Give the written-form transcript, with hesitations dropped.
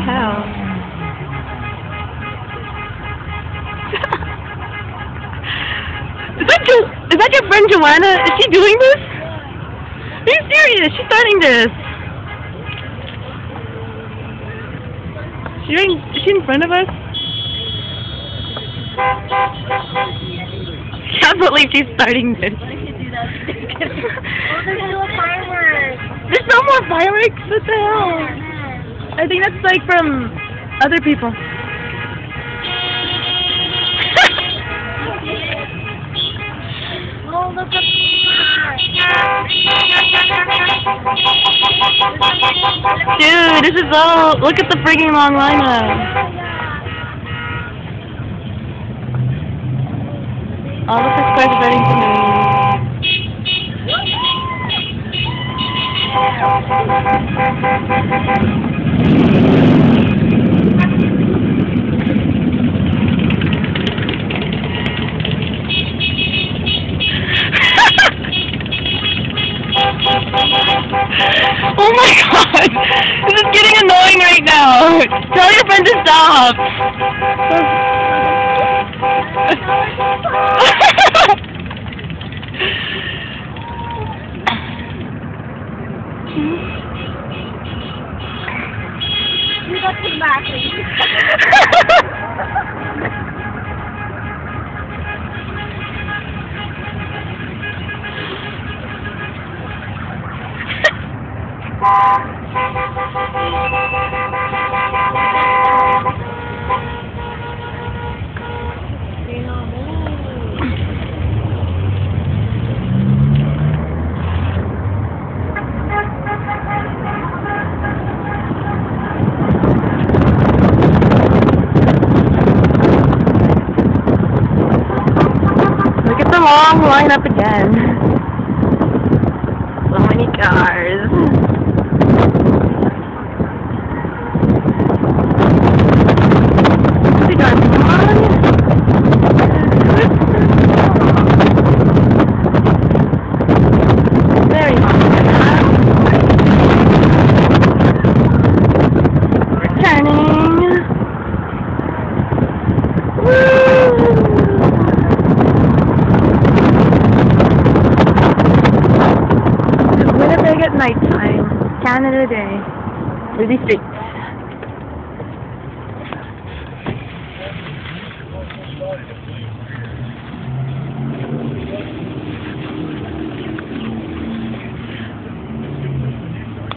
hell? Is that your friend Joanna? Is she doing this? Are you serious? She's starting this. Is she in front of us? I can't believe she's starting this. Oh, there's still fireworks. There's no more fireworks? What the hell? I think that's like from other people. Oh, look up Dude, this is all. Look at the freaking long lineup. All the subscribers are ready to move. Oh my god! This is getting annoying right now! Tell your friend to stop! You got to back. Look at the long lineup again. So many cars. They got one. Very much. Returning. Woo! Winnipeg at nighttime, Canada Day, busy street.